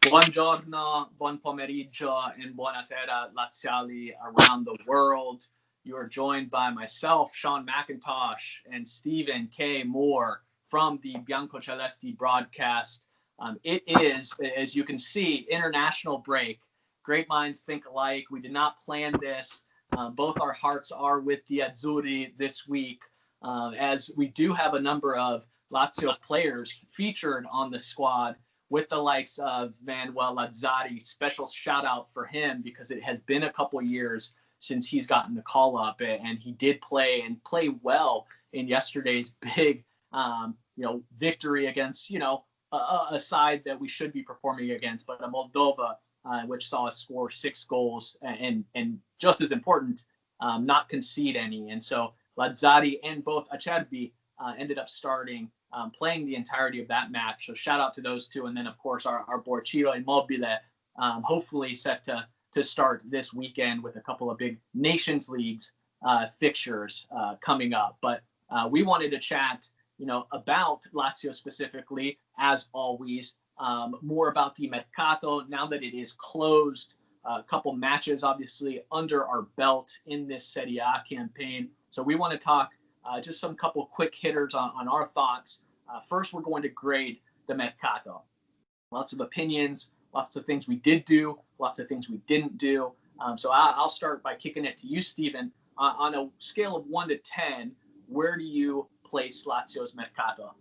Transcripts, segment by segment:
Buongiorno, buon pomeriggio, and buonasera laziali around the world. You are joined by myself, Sean McIntosh, and Steven K. Moore from the Bianco Celesti broadcast. It is, as you can see, international break. Great minds think alike. We did not plan this. Both our hearts are with the Azzurri this week, as we do have a number of Lazio players featured on the squad, with the likes of Manuel Lazzari. Special shout out for him because it has been a couple years since he's gotten the call up, and he did play and play well in yesterday's big, victory against, a side that we should be performing against, but a Moldova, which saw us score 6 goals and just as important, not concede any. And so Lazzari and both Acerbi ended up starting, playing the entirety of that match. So shout out to those two. And then, of course, our Borciro Immobile, hopefully set to start this weekend with a couple of big Nations Leagues fixtures coming up. But we wanted to chat, about Lazio specifically, as always, more about the Mercato now that it is closed. A couple matches, obviously, under our belt in this Serie A campaign. So we want to talk just some couple quick hitters on our thoughts. First, we're going to grade the Mercato. Lots of opinions, lots of things we did do, lots of things we didn't do. So I'll start by kicking it to you, Steven. On a scale of 1 to 10, where do you place Lazio's Mercato?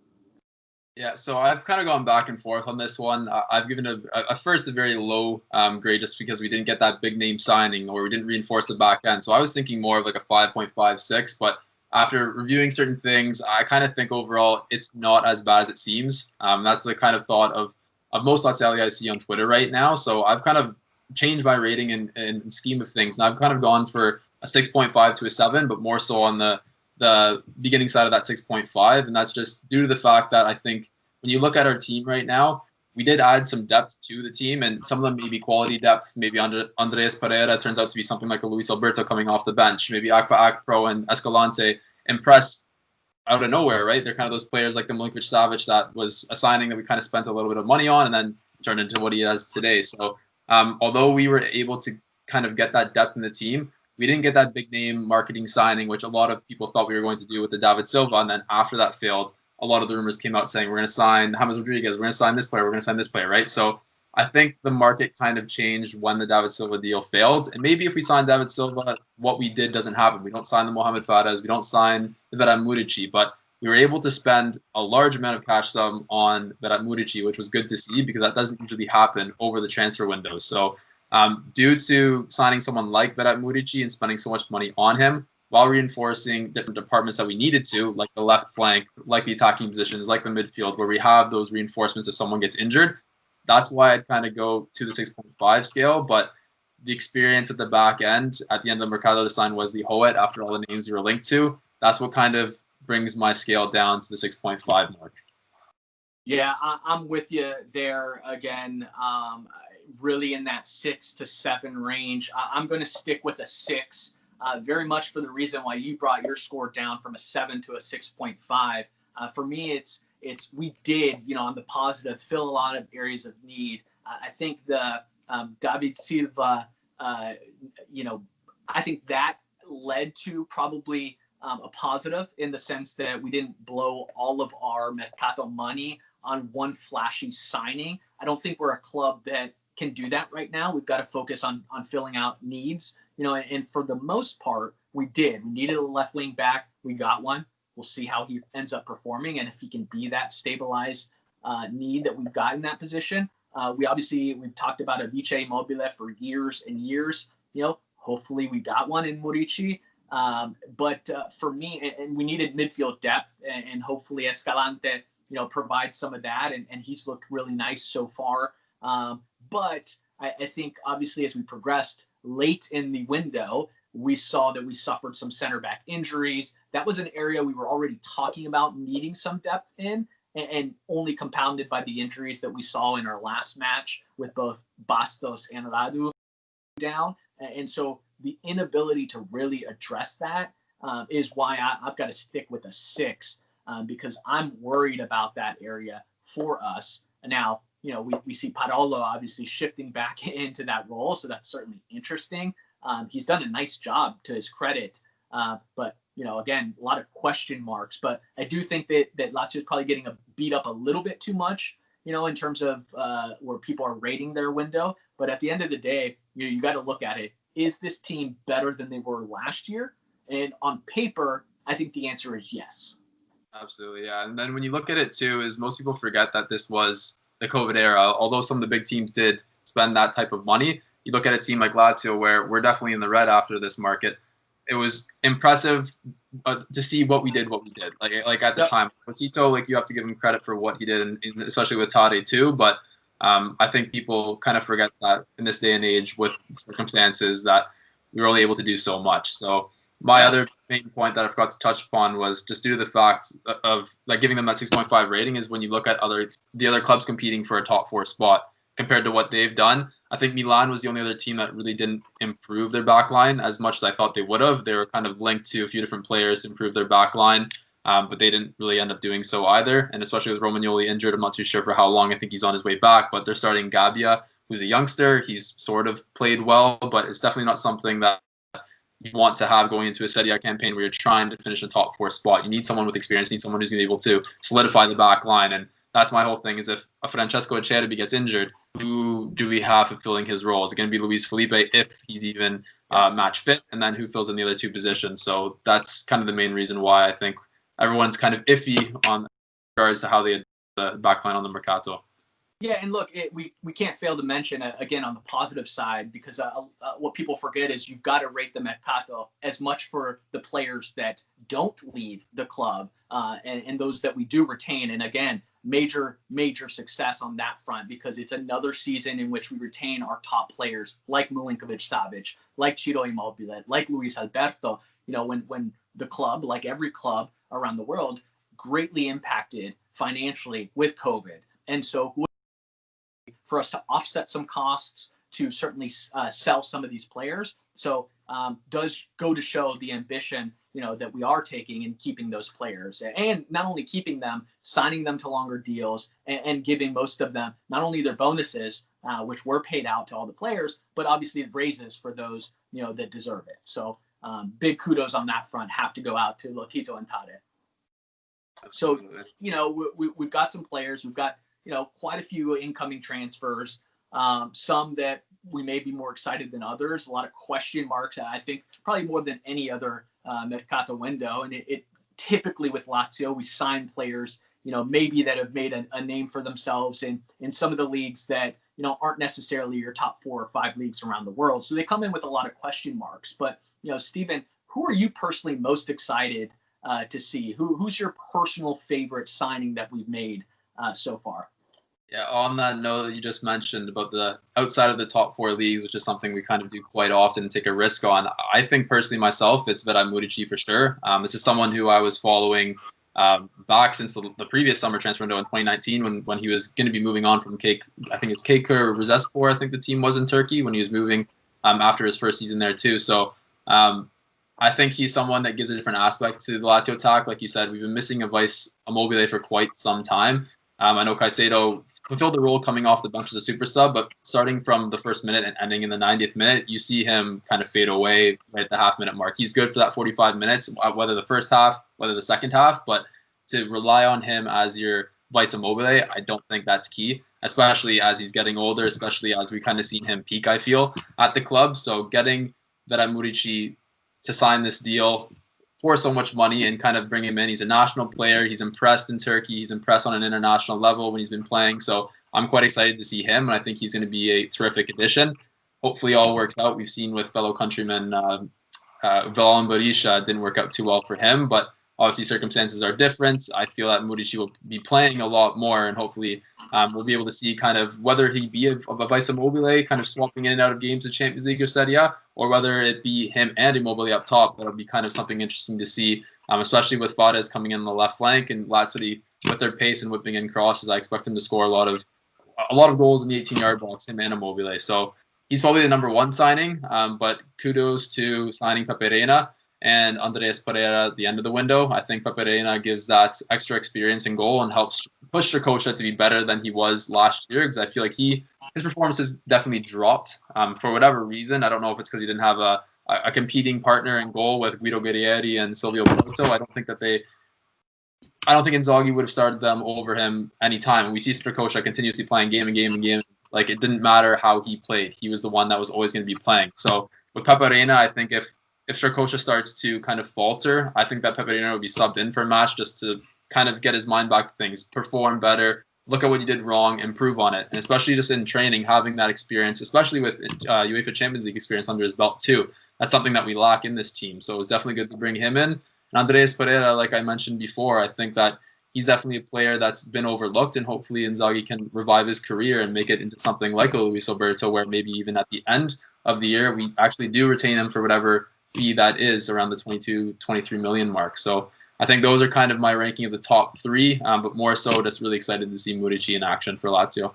Yeah, so I've kind of gone back and forth on this one. I've given a first a very low grade just because we didn't get that big name signing or we didn't reinforce the back end. So I was thinking more of like a 5.56, but after reviewing certain things, I kind of think overall it's not as bad as it seems. That's the kind of thought of most Laziali I see on Twitter right now. So I've kind of changed my rating in scheme of things. Now I've kind of gone for a 6.5 to a 7, but more so on the beginning side of that 6.5. And that's just due to the fact that I think when you look at our team right now, we did add some depth to the team, and some of them may be quality depth. Maybe Andreas Pereira turns out to be something like a Luis Alberto coming off the bench. Maybe Akpa and Escalante impress out of nowhere, right? They're kind of those players like the Milinkovic-Savic that was a signing that we kind of spent a little bit of money on and then turned into what he has today. So although we were able to kind of get that depth in the team, we didn't get that big name marketing signing, which a lot of people thought we were going to do with the David Silva. And then after that failed, a lot of the rumors came out saying we're going to sign James Rodriguez, we're going to sign this player, we're going to sign this player, right? So I think the market kind of changed when the David Silva deal failed. And maybe if we sign David Silva, what we did doesn't happen. We don't sign the Mohamed Fares, we don't sign the Vedat Murici, but we were able to spend a large amount of cash sum on Vedat Murici, which was good to see because that doesn't usually happen over the transfer window. So due to signing someone like Vedat Murici and spending so much money on him, while reinforcing different departments that we needed to, like the left flank, like the attacking positions, like the midfield, where we have those reinforcements if someone gets injured. That's why I'd kind of go to the 6.5 scale. But the experience at the back end, at the end of the Mercado to sign Wesley Hoet, after all the names you were linked to, that's what kind of brings my scale down to the 6.5 mark. Yeah, I'm with you there again. Really in that 6 to 7 range. I'm going to stick with a 6. Very much for the reason why you brought your score down from a 7 to a 6.5. For me, it's we did, on the positive, fill a lot of areas of need. I think the David Silva, I think that led to probably a positive in the sense that we didn't blow all of our Mercato money on one flashy signing. I don't think we're a club that can do that right now. We've got to focus on filling out needs. And for the most part, we did. We needed a left wing back. We got one. We'll see how he ends up performing and if he can be that stabilized need that we've got in that position. We've talked about a Vice Immobile for years and years. Hopefully we got one in Murici. But for me, and we needed midfield depth, and hopefully Escalante, provides some of that, and he's looked really nice so far. But I think obviously as we progressed late in the window, we saw that we suffered some center back injuries. That was an area we were already talking about needing some depth in, and only compounded by the injuries that we saw in our last match with both Bastos and Radu down. And so the inability to really address that is why I've got to stick with a 6, because I'm worried about that area for us. Now, we see Parolo obviously shifting back into that role, so that's certainly interesting. He's done a nice job to his credit, but again, a lot of question marks. But I do think that Lazio is probably getting beat up a little bit too much, in terms of where people are rating their window. But at the end of the day, you got to look at it. Is this team better than they were last year? And on paper, I think the answer is yes. Absolutely, yeah. And then when you look at it too, is most people forget that this was the COVID era. Although some of the big teams did spend that type of money, you look at a team like Lazio, where we're definitely in the red after this market. It was impressive to see what we did. Like at the time, Tito, like you have to give him credit for what he did, and especially with Tade too. But I think people kind of forget that in this day and age, with circumstances, that we were only able to do so much. So my other main point that I forgot to touch upon was just due to the fact of like giving them that 6.5 rating is when you look at the other clubs competing for a top 4 spot compared to what they've done. I think Milan was the only other team that really didn't improve their back line as much as I thought they would have. They were kind of linked to a few different players to improve their back line, but they didn't really end up doing so either. And especially with Romagnoli injured, I'm not too sure for how long. I think he's on his way back, but they're starting Gabbia, who's a youngster. He's sort of played well, but it's definitely not something that you want to have going into a Serie A campaign where you're trying to finish a top 4 spot. You need someone with experience. You need someone who's going to be able to solidify the back line. And that's my whole thing, is if a Francesco Acerbi gets injured, who do we have fulfilling his role? Is it going to be Luis Felipe if he's even match fit? And then who fills in the other 2 positions? So that's kind of the main reason why I think everyone's kind of iffy on regards to how they had the back line on the Mercato. Yeah, and look, we can't fail to mention, again, on the positive side, because what people forget is you've got to rate the Mercato as much for the players that don't leave the club and those that we do retain. And again, major success on that front, because it's another season in which we retain our top players like Milinkovic-Savic, like Ciro Immobile, like Luis Alberto, when the club, like every club around the world, greatly impacted financially with COVID. And so for us to offset some costs to certainly sell some of these players. So does go to show the ambition, that we are taking in keeping those players, and not only keeping them, signing them to longer deals and giving most of them not only their bonuses, which were paid out to all the players, but obviously raises for those, that deserve it. So big kudos on that front have to go out to Lotito and Tade. So, we've got some players, we've got, quite a few incoming transfers, some that we may be more excited than others, a lot of question marks, I think probably more than any other Mercato window. And it typically with Lazio, we sign players, maybe that have made a name for themselves in some of the leagues that, aren't necessarily your top 4 or 5 leagues around the world. So they come in with a lot of question marks. But, Steven, who are you personally most excited to see? Who's your personal favorite signing that we've made so far? Yeah, on that note that you just mentioned about the outside of the top 4 leagues, which is something we kind of do quite often and take a risk on, I think personally myself, it's Vedat Muriqi for sure. This is someone who I was following back since the previous summer transfer window in 2019 when he was going to be moving on from Kaykur Rizespor, I think the team was in Turkey, when he was moving after his first season there too. So I think he's someone that gives a different aspect to the Lazio attack. Like you said, we've been missing a Vice Immobile for quite some time. I know Caicedo fulfilled the role coming off the bench as a super sub, but starting from the first minute and ending in the 90th minute, you see him kind of fade away right at the half-minute mark. He's good for that 45 minutes, whether the first half, whether the second half, but to rely on him as your Vice Immobile, I don't think that's key, especially as he's getting older, especially as we kind of seen him peak, I feel, at the club. So getting Vedat Muriqi to sign this deal for so much money and kind of bring him in. He's a national player. He's impressed in Turkey. He's impressed on an international level when he's been playing. So I'm quite excited to see him, and I think he's going to be a terrific addition. Hopefully all works out. We've seen with fellow countryman Velan Berisha, didn't work out too well for him, but obviously circumstances are different. I feel that Muriqi will be playing a lot more, and hopefully we'll be able to see kind of whether he be a Vice Immobile, kind of swapping in and out of games of Champions League or Serie A, or whether it be him and Immobile up top. That'll be kind of something interesting to see, especially with Fares coming in on the left flank, and Lazio with their pace and whipping in crosses. I expect him to score a lot of goals in the 18-yard box, him and Immobile. So he's probably the number 1 signing, but kudos to signing Pepe Reina. and Andreas Pereira at the end of the window. I think Pepe Reina gives that extra experience in goal and helps push Strakosha to be better than he was last year, because I feel like his performance has definitely dropped for whatever reason. I don't know if it's because he didn't have a competing partner in goal with Guido Guerrieri and Silvio Porto. I don't think Inzaghi would have started them over him anytime. We see Strakosha continuously playing game and game and game. Like, it didn't matter how he played. He was the one that was always going to be playing. So with Pepe Reina, I think if Strakosha starts to kind of falter, I think that Pepe Reina would be subbed in for a match just to kind of get his mind back to things, perform better, look at what you did wrong, improve on it. And especially just in training, having that experience, especially with UEFA Champions League experience under his belt too. That's something that we lack in this team. So it was definitely good to bring him in. And Andreas Pereira, like I mentioned before, I think that he's definitely a player that's been overlooked, and hopefully Inzaghi can revive his career and make it into something like a Luis Alberto, where maybe even at the end of the year, we actually do retain him for whatever fee that is, around the 22-23 million mark. So I think those are kind of my ranking of the top three, but more so just really excited to see Murici in action for Lazio.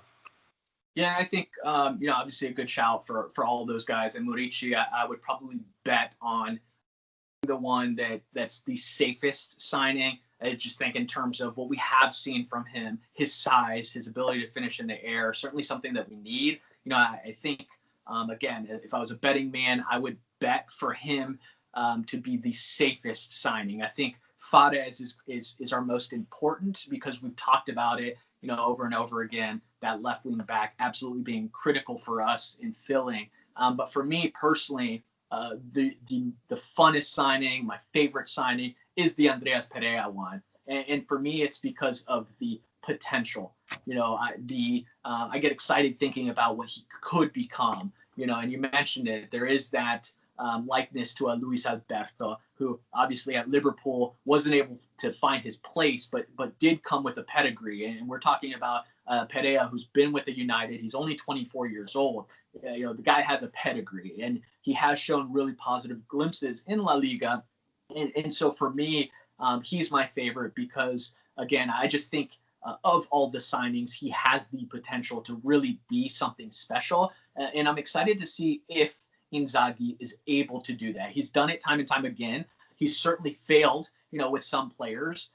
Yeah, I think, obviously a good shout for all of those guys. And Murici, I would probably bet on the one that's the safest signing. I just think in terms of what we have seen from him, his size, his ability to finish in the air, certainly something that we need. I think, again, if I was a betting man, I would bet for him to be the safest signing. I think Fares is our most important, because we've talked about it, over and over again, that left wing back absolutely being critical for us in filling. But for me personally, the funnest signing, my favorite signing, is the Andreas Pereira one. And for me, it's because of the potential. I get excited thinking about what he could become. And you mentioned it. There is that likeness to a Luis Alberto, who obviously at Liverpool wasn't able to find his place, but did come with a pedigree. And we're talking about Pereira, who's been with the United. He's only 24 years old. The guy has a pedigree, and he has shown really positive glimpses in La Liga. And so for me, he's my favorite because, again, I just think of all the signings, he has the potential to really be something special. And I'm excited to see if Inzaghi is able to do that. He's done it time and time again. He's certainly failed, with some players,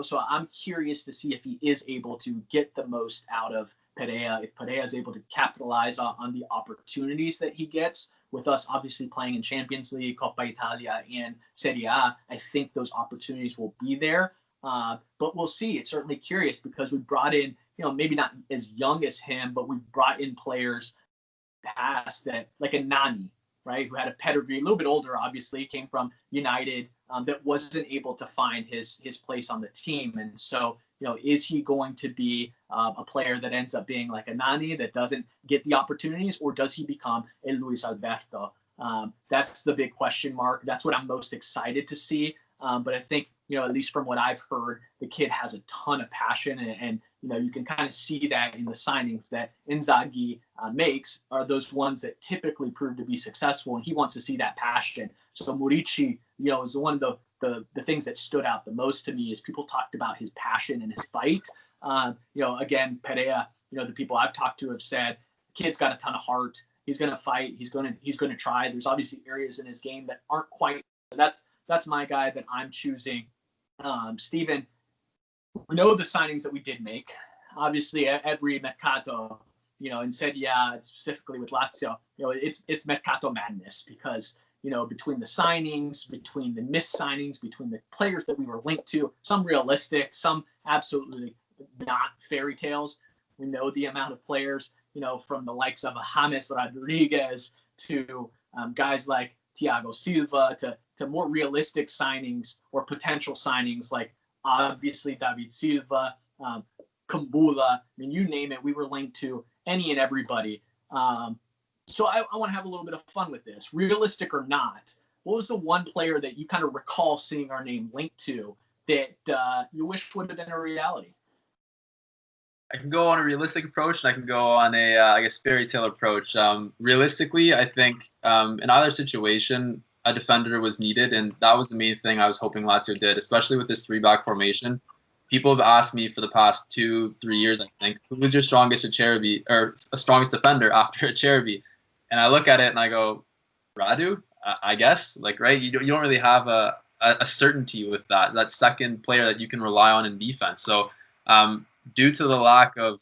so I'm curious to see if he is able to get the most out of Pereira, if Pereira is able to capitalize on the opportunities that he gets. With us obviously playing in Champions League, Coppa Italia, and Serie A, I think those opportunities will be there. But we'll see. It's certainly curious because we brought in, maybe not as young as him, but we brought in players past that, like a Nani, right, who had a pedigree, a little bit older, obviously, came from United, that wasn't able to find his place on the team. And so, is he going to be a player that ends up being like a Nani that doesn't get the opportunities, or does he become a Luis Alberto? That's the big question mark. That's what I'm most excited to see. But I think, at least from what I've heard, the kid has a ton of passion, and you can kind of see that in the signings that Inzaghi makes are those ones that typically prove to be successful, and he wants to see that passion. So Murici, is one of the things that stood out the most to me is people talked about his passion and his fight. Again, Pereira, the people I've talked to have said, kid's got a ton of heart. He's going to fight. He's going to try. There's obviously areas in his game that aren't quite. That's my guy that I'm choosing. Steven, we know the signings that we did make. Obviously, every Mercato, in Serie A, specifically with Lazio, it's Mercato madness because, between the signings, between the missed signings, between the players that we were linked to, some realistic, some absolutely not fairy tales. We know the amount of players, from the likes of James Rodriguez to guys like Thiago Silva to more realistic signings or potential signings like obviously David Silva, Kumbula. I mean, you name it, we were linked to any and everybody. So I want to have a little bit of fun with this. Realistic or not, what was the one player that you kind of recall seeing our name linked to that you wish would have been a reality? I can go on a realistic approach, and I can go on a, fairy tale approach. Realistically, I think in either situation, a defender was needed, and that was the main thing I was hoping Lazio did, especially with this 3-back formation. People have asked me for the past 2-3 years, I think, who was your strongest strongest defender after Acerbi? And I look at it and I go, Radu? I guess, like, right? You don't really have a certainty with that second player that you can rely on in defense. So due to the lack of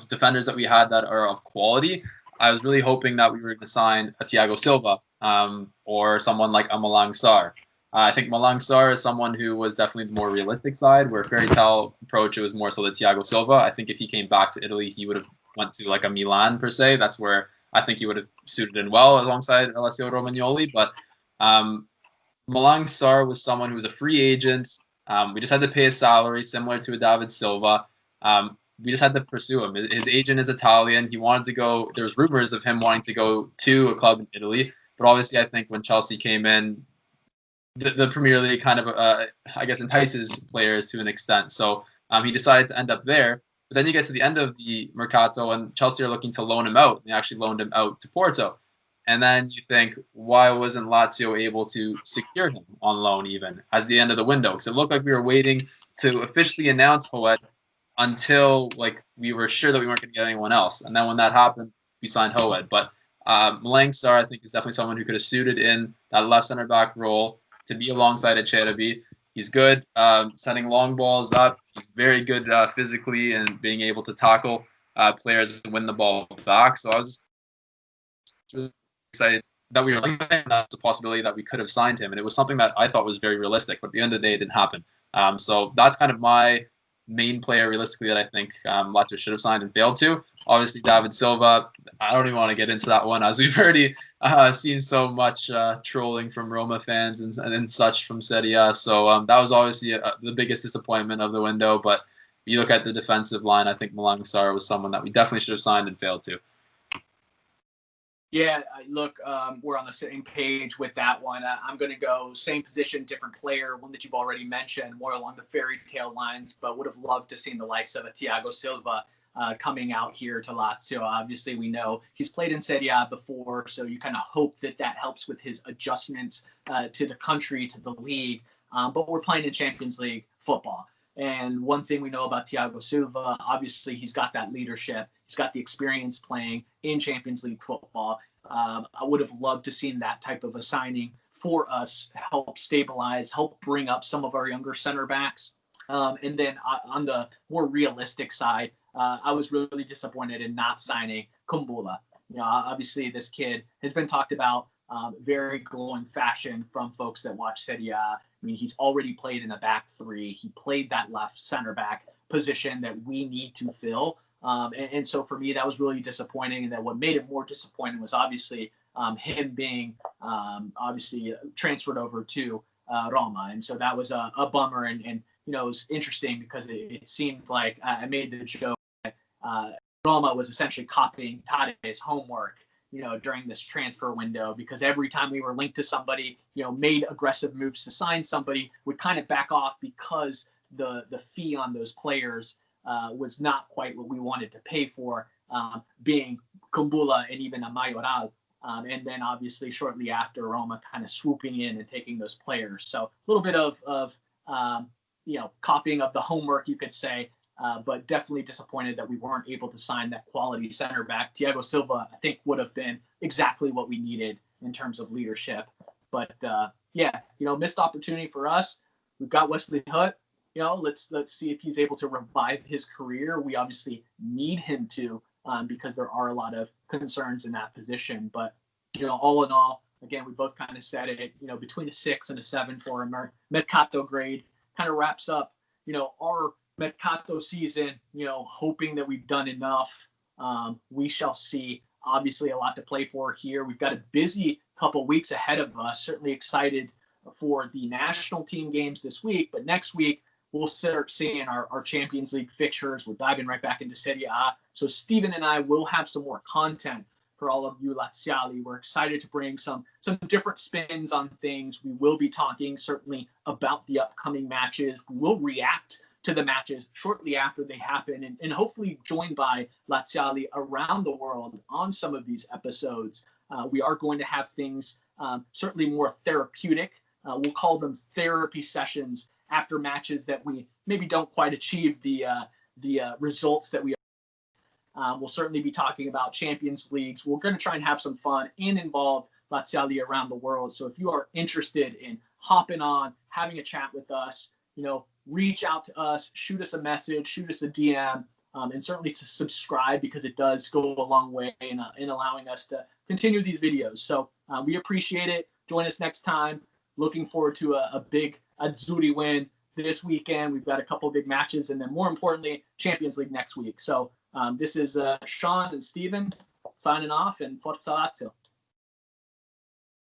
defenders that we had that are of quality, I was really hoping that we were going to sign a Thiago Silva or someone like a Malang Sarr. I think Malang Sarr is someone who was definitely the more realistic side, where fairy tale approach, it was more so the Thiago Silva. I think if he came back to Italy, he would have went to like a Milan per se. That's where I think he would have suited in well alongside Alessio Romagnoli. But Malang Sarr was someone who was a free agent. We just had to pay a salary similar to a David Silva. We just had to pursue him. His agent is Italian. He wanted to go. There was rumors of him wanting to go to a club in Italy. But obviously, I think when Chelsea came in, the Premier League kind of, I guess, entices players to an extent. So he decided to end up there. But then you get to the end of the Mercato, and Chelsea are looking to loan him out. They actually loaned him out to Porto. And then you think, why wasn't Lazio able to secure him on loan even as the end of the window? Because it looked like we were waiting to officially announce Hoed until like we were sure that we weren't going to get anyone else. And then when that happened, we signed Hoed. But Malang Sarr, I think, is definitely someone who could have suited in that left center back role to be alongside Acerbi. He's good setting long balls up. He's very good physically and being able to tackle players and win the ball back. So I was really excited that we were like, that's a possibility that we could have signed him. And it was something that I thought was very realistic. But at the end of the day, it didn't happen. So that's kind of my main player realistically that I think Lazio should have signed and failed to. Obviously, David Silva, I don't even want to get into that one, as we've already seen so much trolling from Roma fans and such from Serie A. So that was obviously the biggest disappointment of the window. But if you look at the defensive line, I think Malang Sarr was someone that we definitely should have signed and failed to. Yeah, look, we're on the same page with that one. I'm going to go same position, different player, one that you've already mentioned, more along the fairy tale lines, but would have loved to seen the likes of a Thiago Silva coming out here to Lazio. Obviously, we know he's played in Serie A before, so you kind of hope that that helps with his adjustments to the country, to the league. But we're playing in Champions League football. And one thing we know about Thiago Silva, obviously, he's got that leadership. He's got the experience playing in Champions League football. I would have loved to seen that type of a signing for us, help stabilize, help bring up some of our younger center backs. And then on the more realistic side, I was really disappointed in not signing Kumbula. You know, obviously, this kid has been talked about very glowing fashion from folks that watch Serie A. I mean, he's already played in the back three. He played that left center back position that we need to fill. And so for me, that was really disappointing. And then what made it more disappointing was obviously him being obviously transferred over to Roma. And so that was a bummer. And you know, it was interesting because it seemed like I made the joke that Roma was essentially copying Tade's homework, you know, during this transfer window, because every time we were linked to somebody, you know, made aggressive moves to sign somebody, would kind of back off because the fee on those players was not quite what we wanted to pay for, being Kumbula and even a Mayoral. And then obviously shortly after, Roma kind of swooping in and taking those players. So a little bit of you know, copying of the homework, you could say, but definitely disappointed that we weren't able to sign that quality center back. Thiago Silva, I think, would have been exactly what we needed in terms of leadership. But yeah, you know, missed opportunity for us. We've got Wesley Hutt. You know, let's see if he's able to revive his career. We obviously need him to because there are a lot of concerns in that position. But, you know, all in all, again, we both kind of said it, you know, between a 6 and a 7 for a Mercato grade kind of wraps up, you know, our Mercato season, you know, hoping that we've done enough. We shall see. Obviously, a lot to play for here. We've got a busy couple weeks ahead of us. Certainly excited for the national team games this week. But next week, we'll start seeing our Champions League fixtures. We're diving right back into Serie A. So Steven and I will have some more content for all of you Laziali. We're excited to bring some different spins on things. We will be talking certainly about the upcoming matches. We will react to the matches shortly after they happen, and hopefully joined by Laziali around the world on some of these episodes. We are going to have things certainly more therapeutic. We'll call them therapy sessions after matches that we maybe don't quite achieve the results that we we'll certainly be talking about Champions Leagues. We're going to try and have some fun and involve Laziali around the world. So if you are interested in hopping on, having a chat with us, reach out to us, shoot us a message, shoot us a DM, and certainly to subscribe, because it does go a long way in allowing us to continue these videos. So we appreciate it. Join us next time. Looking forward to a big Azzurri win this weekend. We've got a couple of big matches, and then more importantly, Champions League next week. So this is Shawn and Steven signing off, and Forza Lazio.